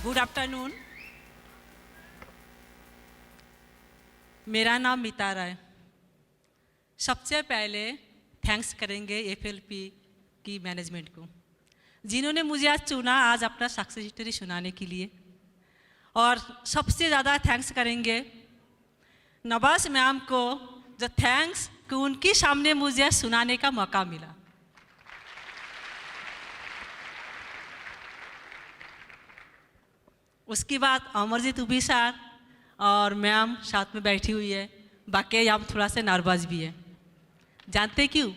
Good afternoon. मेरा नाम मितारा है। सबसे पहले थैंक्स करेंगे एफएलपी की मैनेजमेंट को, जिन्होंने मुझे आज चुना आज अपना सक्सेस हिस्ट्री सुनाने के लिए। और सबसे ज़्यादा थैंक्स करेंगे नवाज मैम को, जो थैंक्स कि उनके सामने मुझे सुनाने का मौका मिला। उसके बाद अमरजीत उबी सर और मैम साथ में बैठी हुई है। बाकी हम थोड़ा सा नर्वस भी है। जानते क्यों?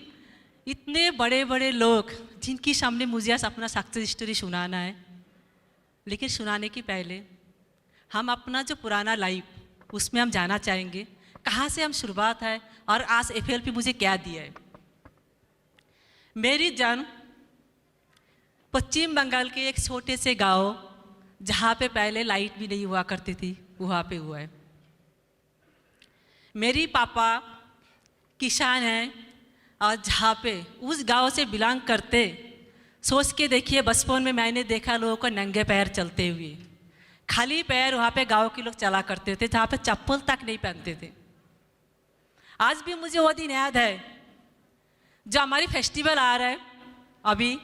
इतने बड़े बड़े लोग जिनके सामने मुझे अपना सक्सेस स्टोरी सुनाना है, लेकिन सुनाने के पहले हम अपना जो पुराना लाइफ उसमें हम जाना चाहेंगे, कहाँ से हम शुरुआत है और आज एफएलपी मुझे क्या दिया है। मेरी जन्म पश्चिम बंगाल के एक छोटे से गांव, जहाँ पे पहले लाइट भी नहीं हुआ करती थी, वहाँ पे हुआ है। मेरी पापा किसान हैं और जहाँ पे उस गांव से बिलोंग करते, सोच के देखिए बचपन में मैंने देखा लोगों को नंगे पैर चलते हुए, खाली पैर वहाँ पे गांव के लोग चला करते थे, जहाँ पे चप्पल तक नहीं पहनते थे। आज भी मुझे वो दिन याद है जो हमारी फेस्टिवल आ रहा है अभी,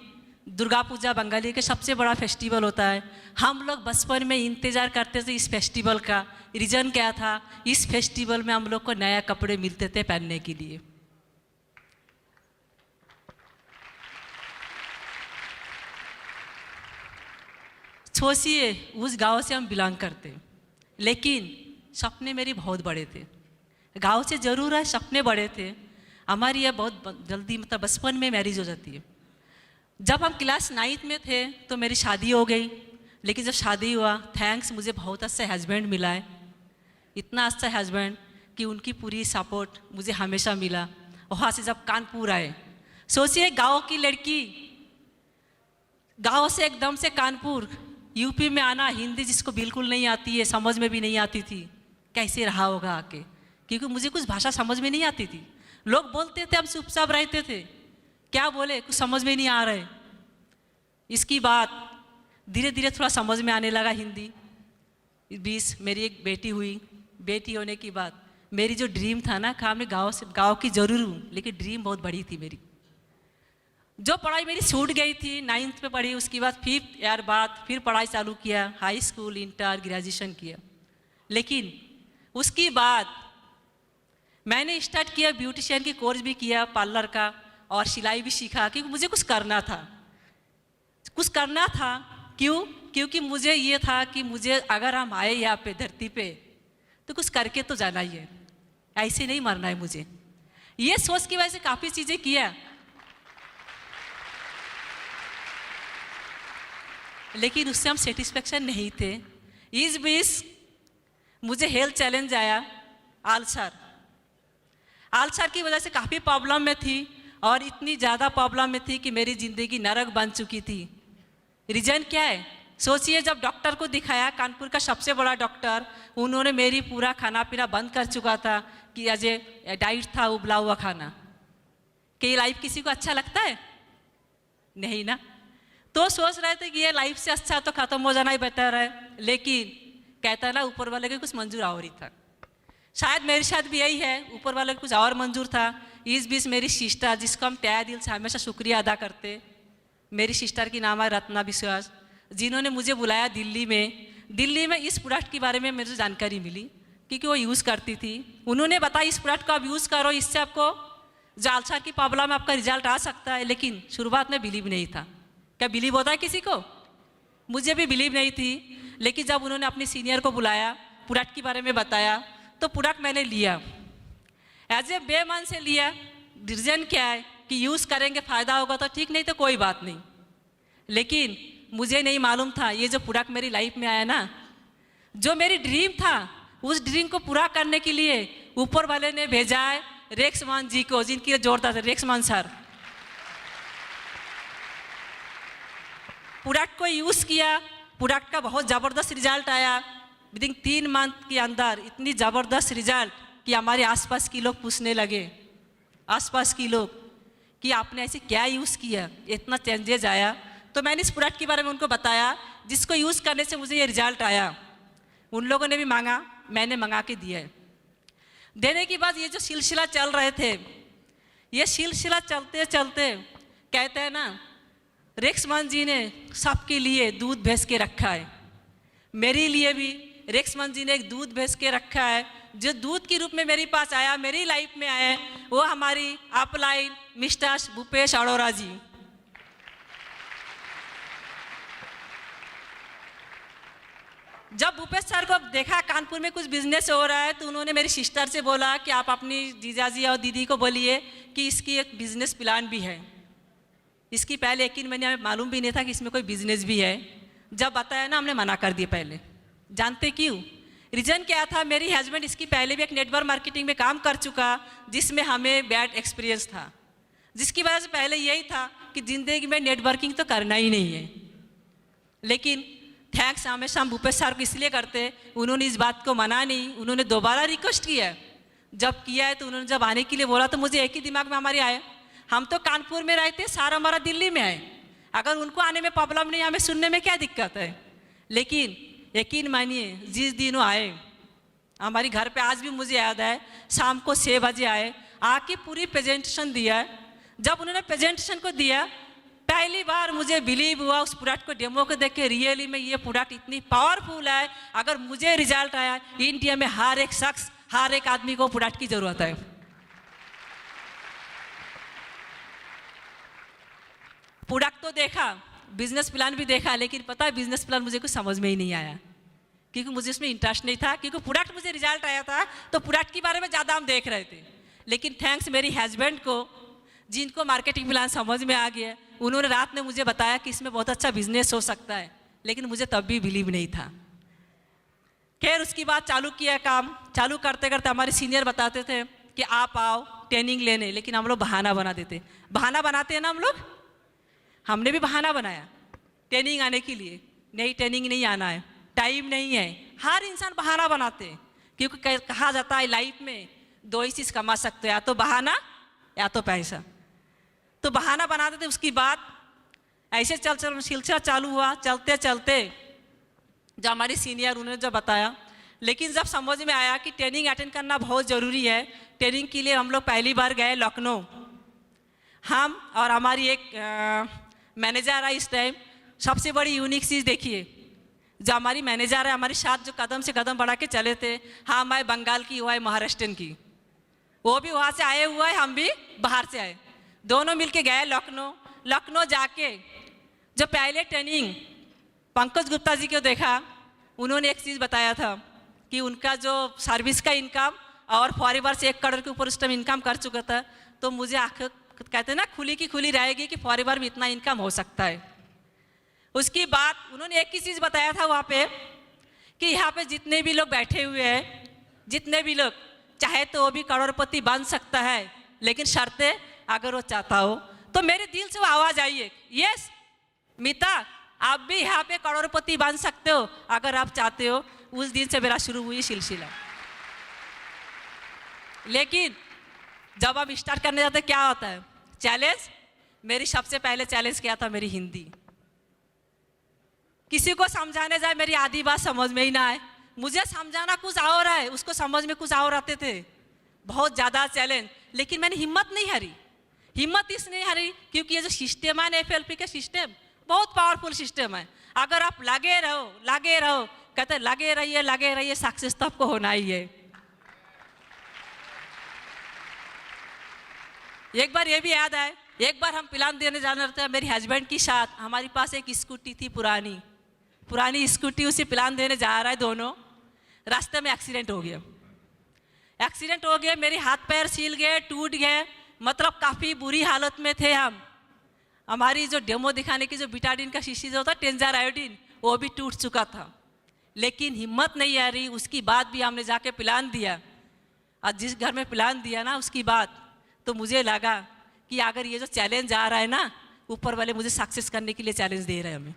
दुर्गा पूजा बंगाली के सबसे बड़ा फेस्टिवल होता है। हम लोग बचपन में इंतज़ार करते थे इस फेस्टिवल का। रीज़न क्या था? इस फेस्टिवल में हम लोग को नया कपड़े मिलते थे पहनने के लिए। सोचिए उस गांव से हम बिलोंग करते, लेकिन सपने मेरे बहुत बड़े थे। गांव से ज़रूर है, सपने बड़े थे। हमारी यह बहुत जल्दी मतलब बचपन में मैरिज हो जाती है। जब हम क्लास 9 में थे तो मेरी शादी हो गई, लेकिन जब शादी हुआ, थैंक्स मुझे बहुत अच्छा हस्बैंड मिला है। इतना अच्छा हस्बैंड कि उनकी पूरी सपोर्ट मुझे हमेशा मिला। वहाँ से जब कानपुर आए, सोचिए गांव की लड़की गांव से एकदम से कानपुर यूपी में आना, हिंदी जिसको बिल्कुल नहीं आती है, समझ में भी नहीं आती थी, कैसे रहा होगा आके, क्योंकि मुझे कुछ भाषा समझ में नहीं आती थी। लोग बोलते थे, हम चुपचाप रहते थे, क्या बोले कुछ समझ में नहीं आ रहे। इसकी बात धीरे धीरे थोड़ा समझ में आने लगा हिंदी। इस बीच मेरी एक बेटी हुई। बेटी होने की बाद मेरी जो ड्रीम था ना, कहा मैं गाँव की जरूर हूँ, लेकिन ड्रीम बहुत बड़ी थी मेरी। जो पढ़ाई मेरी छूट गई थी, 9th में पढ़ी, उसके बाद 5th ईयर बाद फिर पढ़ाई चालू किया, हाई स्कूल, इंटर, ग्रेजुएशन किया। लेकिन उसके बाद मैंने स्टार्ट किया ब्यूटिशियन की कोर्स भी किया, पार्लर का, और सिलाई भी सीखा, क्योंकि मुझे कुछ करना था। क्यों? क्योंकि मुझे ये था कि मुझे अगर हम आए यहाँ पे धरती पे तो कुछ करके तो जाना ही है, ऐसे नहीं मरना है मुझे। ये सोच की वजह से काफ़ी चीज़ें किया, लेकिन उससे हम सेटिस्फेक्शन नहीं थे। इस बीच मुझे हेल्थ चैलेंज आया, आल्सर की वजह से काफ़ी प्रॉब्लम में थी, और इतनी ज़्यादा प्रॉब्लम में थी कि मेरी ज़िंदगी नरक बन चुकी थी। रीज़न क्या है? सोचिए, जब डॉक्टर को दिखाया, कानपुर का सबसे बड़ा डॉक्टर, उन्होंने मेरी पूरा खाना पीना बंद कर चुका था कि एज ए डाइट था उबला हुआ खाना। कि ये लाइफ किसी को अच्छा लगता है? नहीं ना। तो सोच रहे थे कि ये लाइफ से अच्छा तो ख़त्म हो जाना ही बेहतर है, लेकिन कहता ना ऊपर वाले के कुछ मंजूर और ही था। शायद मेरे साथ भी यही है, ऊपर वाले को कुछ और मंजूर था। इस बीच मेरी सिस्टर, जिसको हम तहे दिल से हमेशा शुक्रिया अदा करते, मेरी सिस्टर की नाम है रत्ना विश्वास, जिन्होंने मुझे बुलाया दिल्ली में इस प्रोडक्ट के बारे में मुझे जानकारी मिली, क्योंकि वो यूज़ करती थी। उन्होंने बताया इस प्रोडक्ट को आप यूज़ करो, इससे आपको जो अल्सर की प्रॉब्लम है आपका रिजल्ट आ सकता है। लेकिन शुरुआत में बिलीव नहीं था। क्या बिलीव होता है किसी को? मुझे भी बिलीव नहीं थी। लेकिन जब उन्होंने अपने सीनियर को बुलाया, प्रोडक्ट के बारे में बताया, तो प्रोडक्ट मैंने लिया, एज ए बेमन से लिया। रीज़न क्या है कि यूज़ करेंगे फ़ायदा होगा तो ठीक, नहीं तो कोई बात नहीं। लेकिन मुझे नहीं मालूम था ये जो प्रोडक्ट मेरी लाइफ में आया ना, जो मेरी ड्रीम था, उस ड्रीम को पूरा करने के लिए ऊपर वाले ने भेजा है रेक्समान जी को, जिनकी जोरदार थे रेक्समान सर। प्रोडक्ट को यूज़ किया, प्रोडक्ट का बहुत ज़बरदस्त रिजल्ट आया। विदिन 3 मंथ के अंदर इतनी ज़बरदस्त रिजल्ट कि हमारे आसपास के लोग पूछने लगे, आसपास के लोग, कि आपने ऐसे क्या यूज़ किया, इतना चेंजेज आया। तो मैंने इस प्रोडक्ट के बारे में उनको बताया। जिसको यूज़ करने से मुझे ये रिजल्ट आया। उन लोगों ने भी मांगा, मैंने मंगा के दिया है। देने के बाद ये जो सिलसिला चल रहे थे, ये सिलसिला चलते चलते कहते हैं ना, रेक्समन जी ने सबके लिए दूध भेज के रखा है। मेरे लिए भी रेक्समन जी ने एक दूध भेज के रखा है, जो दूध के रूप में मेरे पास आया, मेरी लाइफ में आया, वो हमारी अपलाइन मिस्टर भूपेश अरोड़ा जी। जब भूपेश सर को देखा कानपुर में कुछ बिजनेस हो रहा है, तो उन्होंने मेरी सिस्टर से बोला कि आप अपनी जीजाजी और दीदी को बोलिए कि इसकी एक बिजनेस प्लान भी है। इसकी पहले यकीन मैंने हमें मालूम भी नहीं था कि इसमें कोई बिजनेस भी है। जब बताया ना, हमने मना कर दिया पहले। जानते क्यों? रीज़न क्या था, मेरी हस्बैंड इसकी पहले भी एक नेटवर्क मार्केटिंग में काम कर चुका, जिसमें हमें बैड एक्सपीरियंस था, जिसकी वजह से पहले यही था कि ज़िंदगी में नेटवर्किंग तो करना ही नहीं है। लेकिन थैंक्स हमेशा हम भूपेश सर को इसलिए करते, उन्होंने इस बात को मना नहीं, उन्होंने दोबारा रिक्वेस्ट किया। जब किया है तो उन्होंने जब आने के लिए बोला, तो मुझे एक ही दिमाग में हमारे आया, हम तो कानपुर में रहते, सारा हमारा दिल्ली में है, अगर उनको आने में प्रॉब्लम नहीं, हमें सुनने में क्या दिक्कत है। लेकिन यकीन मानिए, जिस दिन वो आए हमारे घर पे, आज भी मुझे याद है, शाम को 6 बजे आए, आके पूरी प्रेजेंटेशन दिया। जब उन्होंने प्रेजेंटेशन को दिया, पहली बार मुझे बिलीव हुआ उस प्रोडक्ट को डेमो को देख के, रियली में ये प्रोडक्ट इतनी पावरफुल है। अगर मुझे रिजल्ट आया, इंडिया में हर एक शख्स, हर एक आदमी को प्रोडक्ट की जरूरत है। प्रोडक्ट तो देखा, बिजनेस प्लान भी देखा, लेकिन पता है बिजनेस प्लान मुझे कुछ समझ में ही नहीं आया, क्योंकि मुझे इसमें इंटरेस्ट नहीं था। क्योंकि प्रोडक्ट मुझे रिजल्ट आया था, तो प्रोडक्ट के बारे में ज़्यादा हम देख रहे थे। लेकिन थैंक्स मेरी हस्बैंड को, जिनको मार्केटिंग प्लान समझ में आ गया, उन्होंने रात में मुझे बताया कि इसमें बहुत अच्छा बिजनेस हो सकता है, लेकिन मुझे तब भी बिलीव नहीं था। खैर उसके बाद चालू किया काम। चालू करते करते हमारे सीनियर बताते थे कि आप आओ ट्रेनिंग लेने, लेकिन हम लोग बहाना बना देते। बहाना बनाते हैं ना हम लोग, हमने भी बहाना बनाया ट्रेनिंग आने के लिए। नहीं, ट्रेनिंग नहीं आना है, टाइम नहीं है। हर इंसान बहाना बनाते हैं, क्योंकि कहा जाता है लाइफ में 2 ही चीज़ कमा सकते हो, या तो बहाना या तो पैसा। तो बहाना बनाते थे। उसकी बाद ऐसे चल सिलसिला चालू हुआ। चलते चलते जब हमारी सीनियर उन्होंने जब बताया, लेकिन जब समझ में आया कि ट्रेनिंग अटेंड करना बहुत ज़रूरी है, ट्रेनिंग के लिए हम लोग पहली बार गए लखनऊ। हम और हमारी एक मैनेजर है इस टाइम। सबसे बड़ी यूनिक चीज़ देखिए, जो हमारी मैनेजर है, हमारे साथ जो कदम से कदम बढ़ा के चले थे, हाँ मैं बंगाल की, हुआ है महाराष्ट्र की, वो भी वहाँ से आए हुआ है, हम भी बाहर से आए। दोनों मिलके गए लखनऊ। लखनऊ जाके जो पहले ट्रेनिंग पंकज गुप्ता जी को देखा, उन्होंने एक चीज़ बताया था कि उनका जो सर्विस का इनकम और फॉरएवर से 1 करोड़ के ऊपर उस टाइम इनकम कर चुका था। तो मुझे आँख कहते हैं ना, खुली की खुली रहेगी कि फॉरएवर में इतना इनकम हो सकता है। उसकी बाद उन्होंने एक ही चीज़ बताया था वहाँ पे कि यहाँ पे जितने भी लोग बैठे हुए हैं, जितने भी लोग चाहे तो वो भी करोड़पति बन सकता है, लेकिन शर्तें अगर वो चाहता हो। तो मेरे दिल से वो आवाज़ आई है, यस मीता, आप भी यहाँ पे करोड़पति बन सकते हो अगर आप चाहते हो। उस दिन से मेरा शुरू हुई सिलसिला। लेकिन जब हम स्टार्ट करने जाते क्या होता है, चैलेंज। मेरी सबसे पहले चैलेंज क्या था, मेरी हिंदी। किसी को समझाने जाए मेरी आधी बात समझ में ही ना आए। मुझे समझाना कुछ और है, उसको समझ में कुछ और आते थे। बहुत ज़्यादा चैलेंज, लेकिन मैंने हिम्मत नहीं हारी। हिम्मत इसलिए हारी क्योंकि ये जो सिस्टम है, FLP का सिस्टम बहुत पावरफुल सिस्टम है। अगर आप लगे रहो, कहते लगे रहिए, सक्सेस तो आपको होना ही है। एक बार ये भी याद आए, एक बार हम प्लान देने जाने रहे थे मेरी हस्बैंड के साथ। हमारे पास एक स्कूटी थी, पुरानी स्कूटी, उसे प्लान देने जा रहा है दोनों। रास्ते में एक्सीडेंट हो गया। मेरे हाथ पैर छिल गए, टूट गए, मतलब काफ़ी बुरी हालत में थे हम। हमारी जो डेमो दिखाने की जो बिटाडिन का शीशी जो होता है, टेंजार आयोडीन, वो भी टूट चुका था। लेकिन हिम्मत नहीं आ रही। उसकी बाद भी हमने जाके प्लान दिया, और जिस घर में प्लान दिया ना, उसकी बाद तो मुझे लगा कि अगर ये जो चैलेंज आ रहा है ना, ऊपर वाले मुझे सक्सेस करने के लिए चैलेंज दे रहे हैं हमें।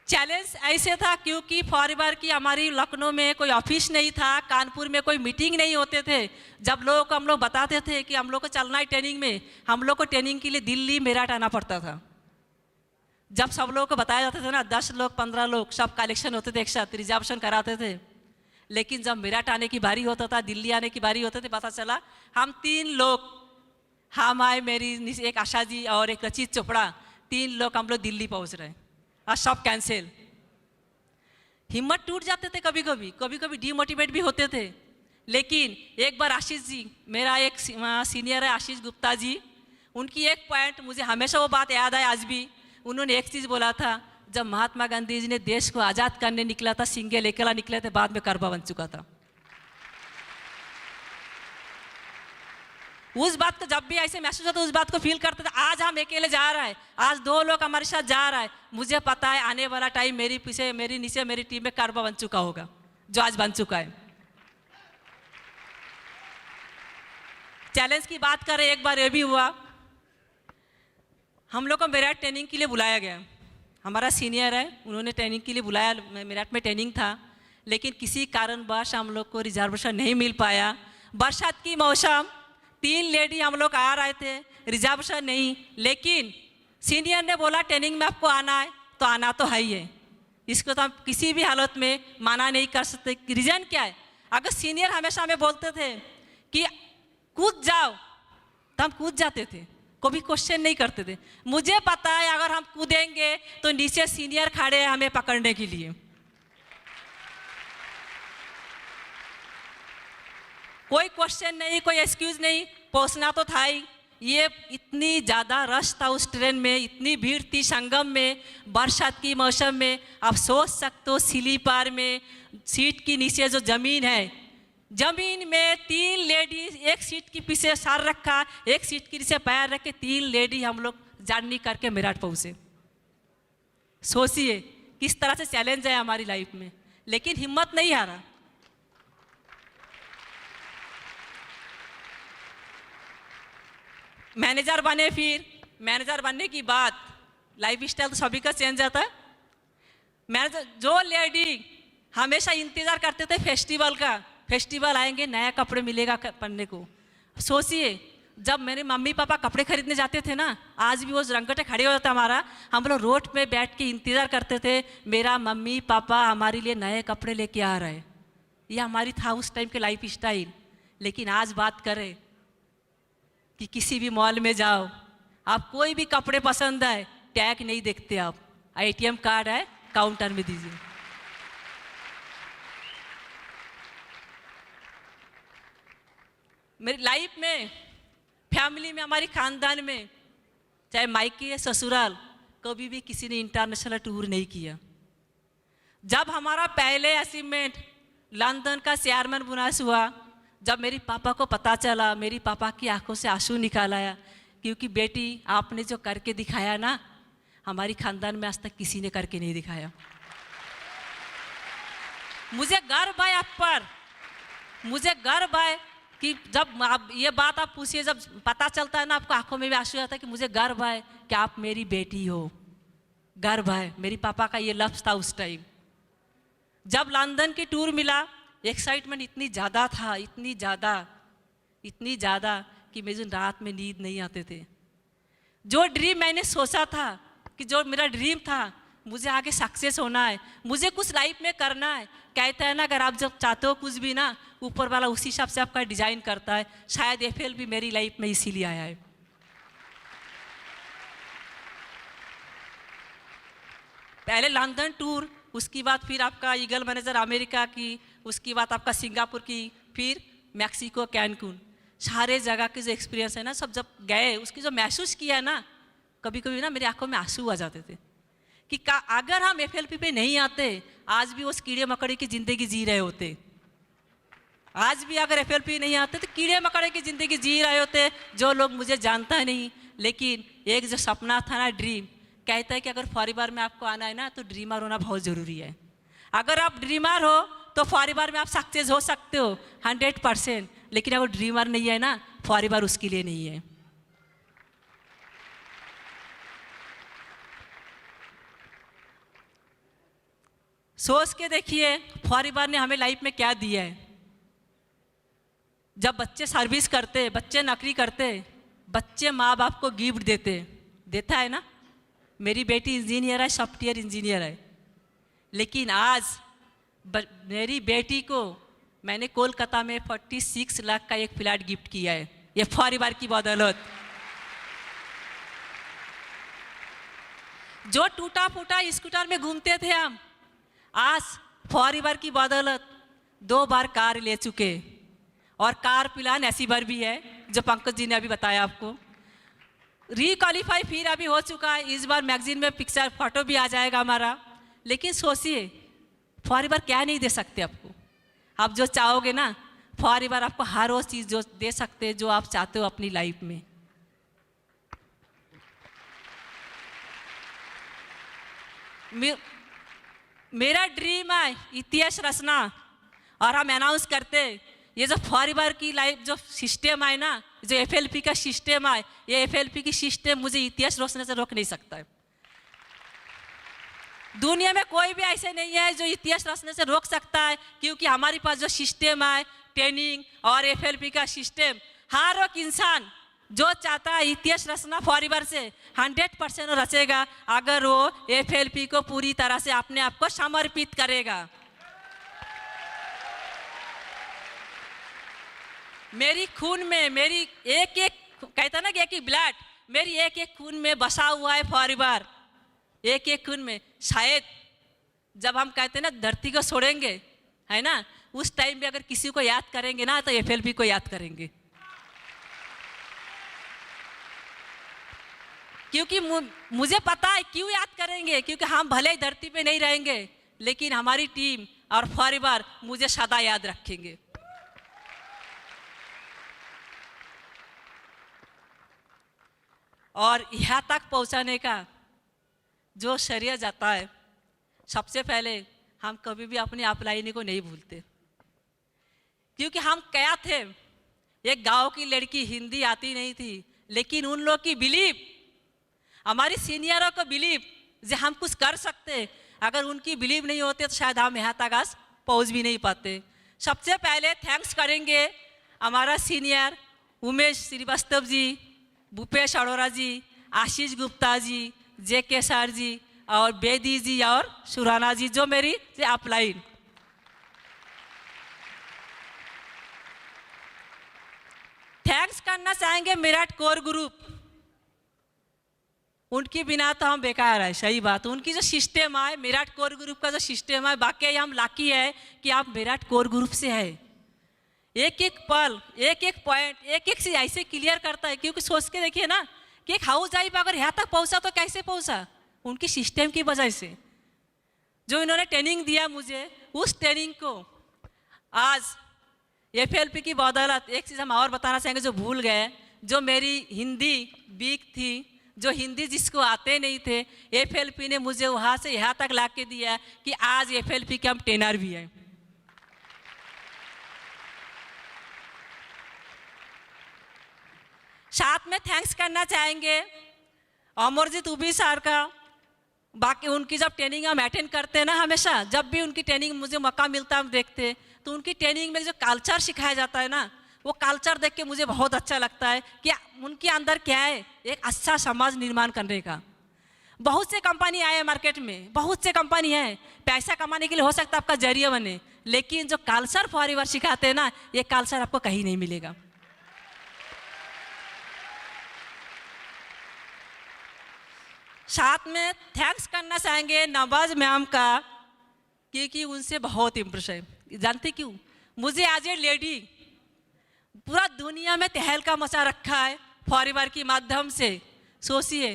चैलेंज ऐसे था क्योंकि फॉरएवर की हमारी लखनऊ में कोई ऑफिस नहीं था, कानपुर में कोई मीटिंग नहीं होते थे। जब लोगों को हम लोग बताते थे कि हम लोग को चलना है ट्रेनिंग में, हम लोग को ट्रेनिंग के लिए दिल्ली मेरठ आना पड़ता था। जब सब लोगों को बताया जाता था ना, 10 लोग 15 लोग सब कलेक्शन होते थे, एक साथ रिजर्वेशन कराते थे। लेकिन जब मेरठ आने की बारी होता था, दिल्ली आने की बारी होती थी, पता चला हम 3 लोग, हम आए, मेरी एक आशा जी और एक रचित चोपड़ा, 3 लोग हम लोग दिल्ली पहुंच रहे हैं और सब कैंसिल। हिम्मत टूट जाते थे, कभी कभी डीमोटिवेट भी होते थे। लेकिन एक बार आशीष जी, मेरा एक सीनियर है आशीष गुप्ता जी, उनकी एक पॉइंट मुझे हमेशा वो बात याद है आज भी। उन्होंने एक चीज़ बोला था, जब महात्मा गांधी जी ने देश को आज़ाद करने निकला था, सिंगे अकेला निकले थे, बाद में करबा बन चुका था। उस बात को जब भी ऐसे महसूस होता, उस बात को फील करते थे। आज हम अकेले जा रहा है, आज 2 लोग हमारे साथ जा रहा है, मुझे पता है आने वाला टाइम मेरी पीछे, मेरी नीचे मेरी टीम में करबा बन चुका होगा, जो आज बन चुका है। चैलेंज की बात करें, एक बार ये भी हुआ, हम लोग को मेरठ ट्रेनिंग के लिए बुलाया गया। हमारा सीनियर है, उन्होंने ट्रेनिंग के लिए बुलाया, मेरठ में ट्रेनिंग था। लेकिन किसी कारणवश हम लोग को रिजर्वेशन नहीं मिल पाया। बरसात की मौसम, 3 लेडी हम लोग आ रहे थे, रिजर्वेशन नहीं। लेकिन सीनियर ने बोला ट्रेनिंग में आपको आना है तो आना तो है ही है, इसको तो हम किसी भी हालत में माना नहीं कर सकते। रीज़न क्या है? अगर सीनियर हमेशा हमें बोलते थे कि कूद जाओ तो हम कूद जाते थे, कभी क्वेश्चन नहीं करते थे। मुझे पता है अगर हम कूदेंगे तो नीचे सीनियर खड़े हैं हमें पकड़ने के लिए। कोई क्वेश्चन नहीं, कोई एक्सक्यूज नहीं, पहुंचना तो था ही। ये इतनी ज़्यादा रश था उस ट्रेन में, इतनी भीड़ थी संगम में, बरसात की मौसम में। आप सोच सकते हो स्लीपर में सीट के नीचे जो ज़मीन है, ज़मीन में 3 लेडी, एक सीट के पीछे सर रखा, एक सीट के नीचे पैर रख के 3 लेडी हम लोग जर्नी करके मेरठ पहुँचे। सोचिए किस तरह से चैलेंज है हमारी लाइफ में, लेकिन हिम्मत नहीं हारा। मैनेजर बने, फिर मैनेजर बनने की बाद लाइफ स्टाइल तो सभी का चेंज आता है। मैनेजर, जो लेडी हमेशा इंतज़ार करते थे फेस्टिवल का, फेस्टिवल आएंगे नया कपड़े मिलेगा पहनने को। सोचिए जब मेरे मम्मी पापा कपड़े खरीदने जाते थे ना, आज भी वो रंगटे खड़े हो जाता हमारा, हम लोग रोड पे बैठ के इंतज़ार करते थे मेरा मम्मी पापा हमारे लिए नए कपड़े लेके आ रहे हैं। ये हमारी था उस टाइम के लाइफ स्टाइल। लेकिन आज बात करें कि किसी भी मॉल में जाओ, आप कोई भी कपड़े पसंद है, टैग नहीं देखते आप, ATM कार्ड है काउंटर में दीजिए। मेरी लाइफ में, फैमिली में, हमारी खानदान में, चाहे मायके या ससुराल, कभी भी किसी ने इंटरनेशनल टूर नहीं किया। जब हमारा पहले अचीवमेंट लंदन का चेयरमैन बोनस हुआ, जब मेरी पापा को पता चला, मेरी पापा की आंखों से आंसू निकाल आया, क्योंकि बेटी आपने जो करके दिखाया ना, हमारी खानदान में आज तक किसी ने करके नहीं दिखाया। मुझे गर्व है आप पर, मुझे गर्व है कि जब आप ये बात आप पूछिए, जब पता चलता है ना, आपको आंखों में भी आंसू आता है कि मुझे गर्व है कि आप मेरी बेटी हो। गर्व है, मेरी पापा का ये लफ्ज़ था उस टाइम। जब लंदन की टूर मिला, एक्साइटमेंट इतनी ज़्यादा था, इतनी ज़्यादा कि मुझे रात में नींद नहीं आते थे। जो ड्रीम मैंने सोचा था, कि जो मेरा ड्रीम था, मुझे आगे सक्सेस होना है, मुझे कुछ लाइफ में करना है। कहता है ना, अगर आप जब चाहते हो कुछ भी ना, ऊपर वाला उसी हिसाब से आपका डिज़ाइन करता है। शायद FL भी मेरी लाइफ में इसीलिए आया है। पहले लंदन टूर, उसकी बाद फिर आपका ईगल मैनेजर अमेरिका की, उसकी बाद आपका सिंगापुर की, फिर मैक्सिको, कैनकुन, सारे जगह के जो एक्सपीरियंस है ना, सब जब गए, उसकी जो महसूस किया ना, कभी कभी ना मेरी आंखों में आंसू आ जाते थे कि अगर हम FLP पे नहीं आते, आज भी उस कीड़े मकड़े की ज़िंदगी जी रहे होते। आज भी अगर FLP नहीं आते तो कीड़े मकड़े की ज़िंदगी जी रहे होते, जो लोग मुझे जानता नहीं। लेकिन एक जो सपना था ना, ड्रीम, कहता है कि अगर फॉरएवर में आपको आना है ना, तो ड्रीमर होना बहुत ज़रूरी है। अगर आप ड्रीमर हो तो फॉरएवर में आप सक्सेस हो सकते हो 100%। लेकिन अगर ड्रीमर नहीं है ना, फॉरएवर उसके लिए नहीं है। सोच के देखिए फॉरीवर ने हमें लाइफ में क्या दिया है। जब बच्चे सर्विस करते, बच्चे नौकरी करते, बच्चे माँ बाप को गिफ्ट देता है ना। मेरी बेटी इंजीनियर है, सॉफ्टवेयर इंजीनियर है, लेकिन आज मेरी बेटी को मैंने कोलकाता में 46 लाख का एक फ्लैट गिफ्ट किया है, ये फॉरीवर की बदौलत। जो टूटा फूटा स्कूटर में घूमते थे हम, आज फॉरीवर की बदौलत 2 बार कार ले चुके, और कार प्लान ऐसी बार भी है जो पंकज जी ने अभी बताया आपको। रिक्वालीफाई फिर अभी हो चुका है, इस बार मैगजीन में पिक्चर फोटो भी आ जाएगा हमारा। लेकिन सोचिए फॉरीवर क्या नहीं दे सकते आपको। आप जो चाहोगे ना, फॉरीवर आपको हर वो चीज़ जो दे सकते हैं जो आप चाहते हो अपनी लाइफ में। मेरा ड्रीम है इतिहास रचना, और हम अनाउंस करते ये जो फॉरीवर की लाइफ जो सिस्टम है ना, जो एफएलपी का सिस्टम है, ये एफएलपी की सिस्टम मुझे इतिहास रोकने से रोक नहीं सकता है। दुनिया में कोई भी ऐसे नहीं है जो इतिहास रचने से रोक सकता है, क्योंकि हमारे पास जो सिस्टम है, ट्रेनिंग और एफएलपी का सिस्टम, हर एक इंसान जो चाहता है इतिहास रचना फॉरीवर से 100% रचेगा, अगर वो एफएलपी को पूरी तरह से अपने आप को समर्पित करेगा। मेरी खून में, मेरी एक एक, कहता ना कि एक ब्लड, मेरी एक एक खून में बसा हुआ है फॉरीवर, एक एक खून में। शायद जब हम कहते हैं ना धरती को छोड़ेंगे, है ना, उस टाइम पे अगर किसी को याद करेंगे ना तो एफएलपी को याद करेंगे। क्योंकि मुझे पता है क्यों याद करेंगे, क्योंकि हम भले ही धरती पे नहीं रहेंगे, लेकिन हमारी टीम और फॉरीवर मुझे सदा याद रखेंगे। और यहाँ तक पहुँचाने का जो श्रेय जाता है, सबसे पहले हम कभी भी अपनी अपलाइनी को नहीं भूलते। क्योंकि हम क्या थे, एक गांव की लड़की, हिंदी आती नहीं थी, लेकिन उन लोग की बिलीव, हमारी सीनियरों को बिलीव जो हम कुछ कर सकते, अगर उनकी बिलीव नहीं होते तो शायद हम यहाँ तक आज पहुँच भी नहीं पाते। सबसे पहले थैंक्स करेंगे हमारा सीनियर उमेश श्रीवास्तव जी, भूपेश अरोड़ा जी, आशीष गुप्ता जी, जेके सर जी और बेदी जी और सुराना जी, जो मेरी अपलाइन। थैंक्स करना चाहेंगे मेरठ कोर ग्रुप, उनके बिना तो हम बेकार है, सही बात। उनकी जो सिस्टम है, मेरठ कोर ग्रुप का जो सिस्टम है, बाकी हम लाकी है कि आप मेरठ कोर ग्रुप से है। एक एक पल, एक एक पॉइंट, एक एक चीज ऐसे क्लियर करता है। क्योंकि सोच के देखिए ना कि एक हाउस वाइफ अगर यहाँ तक पहुँचा तो कैसे पहुँचा, उनकी सिस्टम की वजह से। जो इन्होंने ट्रेनिंग दिया मुझे, उस ट्रेनिंग को आज एफएलपी की बदौलत एक चीज़ हम और बताना चाहेंगे जो भूल गए, जो मेरी हिंदी वीक थी, जो हिंदी जिसको आते नहीं थे, एफएलपी ने मुझे वहाँ से यहाँ तक ला के दिया कि आज एफएलपी के हम ट्रेनर भी हैं। साथ में थैंक्स करना चाहेंगे अमरजीत उबी सर का। बाकी उनकी जब ट्रेनिंग हम अटेंड करते हैं ना, हमेशा जब भी उनकी ट्रेनिंग मुझे मौका मिलता है हम देखते, तो उनकी ट्रेनिंग में जो कल्चर सिखाया जाता है ना, वो कल्चर देख के मुझे बहुत अच्छा लगता है कि उनके अंदर क्या है, एक अच्छा समाज निर्माण करने का। बहुत से कंपनी आए मार्केट में, बहुत से कंपनी है, पैसा कमाने के लिए हो सकता है आपका जरिया बने, लेकिन जो कल्चर फॉरएवर सिखाते हैं ना, ये कल्चर आपको कहीं नहीं मिलेगा। साथ में थैंक्स करना चाहेंगे नवाज मैम का, क्योंकि उनसे बहुत इम्प्रेस है। जानते क्यों? मुझे आज ये लेडी पूरा दुनिया में तहलका मचा रखा है फॉरएवर के माध्यम से। सोचिए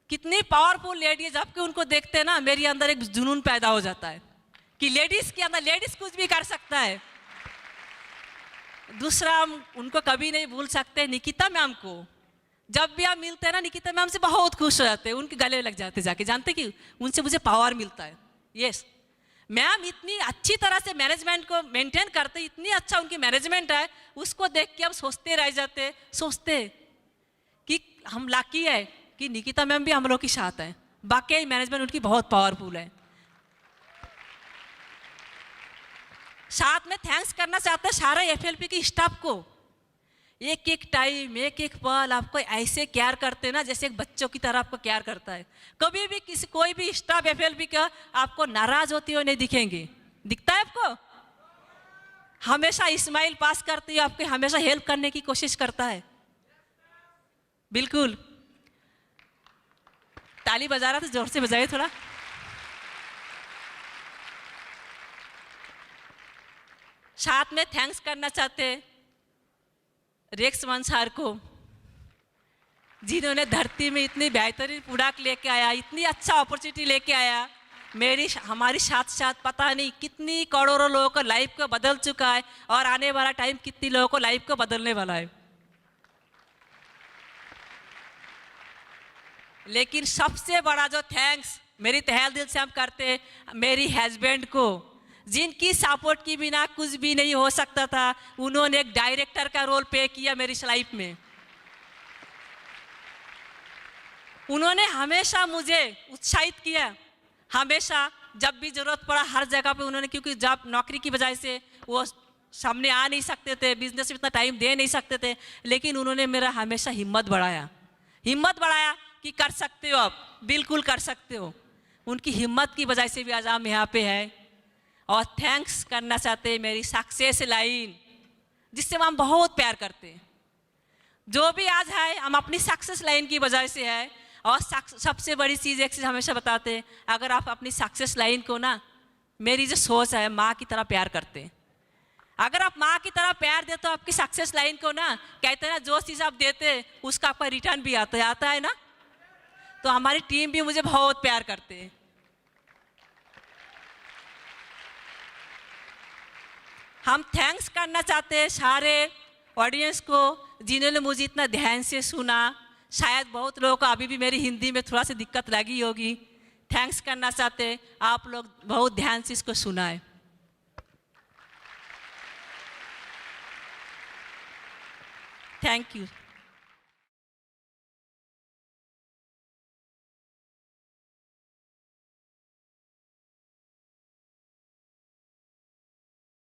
कितनी पावरफुल लेडी है, जबकि उनको देखते हैं ना मेरे अंदर एक जुनून पैदा हो जाता है कि लेडीज के अंदर लेडीज कुछ भी कर सकता है। दूसरा, हम उनको कभी नहीं भूल सकते निकिता मैम को। जब भी आप मिलते हैं ना निकिता मैम से बहुत खुश हो जाते हैं, उनके गले लग जाते जाके। जानते कि उनसे मुझे पावर मिलता है। यस, मैम इतनी अच्छी तरह से मैनेजमेंट को मेंटेन करते, इतनी अच्छा उनकी मैनेजमेंट है, उसको देख के हम सोचते रह जाते, सोचते कि हम लाकी है कि निकिता मैम भी हम लोग के साथ है। बाकी मैनेजमेंट उनकी बहुत पावरफुल है। साथ में थैंक्स करना चाहते हैं सारे एफएलपी के स्टाफ को। एक एक टाइम, एक एक पल आपको ऐसे केयर करते हैं ना, जैसे एक बच्चों की तरह आपको केयर करता है। कभी भी कोई भी स्टाफ एफएलपी का आपको नाराज होते हुए नहीं दिखेंगे। दिखता है आपको? हमेशा स्माइल पास करती है, आपको हमेशा हेल्प करने की कोशिश करता है। बिल्कुल। ताली बजा रहा था, जोर से बजाइए थोड़ा। साथ में थैंक्स करना चाहते हैं रेक्स वन सर को, जिन्होंने धरती में इतनी बेहतरीन प्रोडक्ट लेके आया, इतनी अच्छा अपॉर्चुनिटी लेके आया। हमारी साथ साथ पता नहीं कितनी करोड़ों लोगों को लाइफ को बदल चुका है, और आने वाला टाइम कितनी लोगों को लाइफ को बदलने वाला है। लेकिन सबसे बड़ा जो थैंक्स मेरी तहे दिल से हम करते हैं मेरी हस्बैंड को, जिनकी सपोर्ट के बिना कुछ भी नहीं हो सकता था। उन्होंने एक डायरेक्टर का रोल प्ले किया मेरी लाइफ में। उन्होंने हमेशा मुझे उत्साहित किया, हमेशा जब भी जरूरत पड़ा हर जगह पे उन्होंने, क्योंकि जब नौकरी की वजह से वो सामने आ नहीं सकते थे, बिजनेस में इतना टाइम दे नहीं सकते थे, लेकिन उन्होंने मेरा हमेशा हिम्मत बढ़ाया कि कर सकते हो आप, बिल्कुल कर सकते हो। उनकी हिम्मत की वजह से भी आज हम यहाँ पे हैं। और थैंक्स करना चाहते हैं मेरी सक्सेस लाइन, जिससे हम बहुत प्यार करते हैं। जो भी आज है हम अपनी सक्सेस लाइन की वजह से है। और सबसे बड़ी चीज़ एक चीज़ हमेशा बताते हैं, अगर आप अपनी सक्सेस लाइन को ना, मेरी जो सोच है, माँ की तरह प्यार करते हैं। अगर आप माँ की तरह प्यार देते हो आपकी सक्सेस लाइन को ना, कहते हैं ना जो चीज़ आप देते हैं उसका आपका रिटर्न भी आता है ना। तो हमारी टीम भी मुझे बहुत प्यार करते हैं। हम थैंक्स करना चाहते हैं सारे ऑडियंस को, जिन्होंने मुझे इतना ध्यान से सुना। शायद बहुत लोगों को अभी भी मेरी हिंदी में थोड़ा सी दिक्कत लगी होगी। थैंक्स करना चाहते हैं, आप लोग बहुत ध्यान से इसको सुना है। Thank you.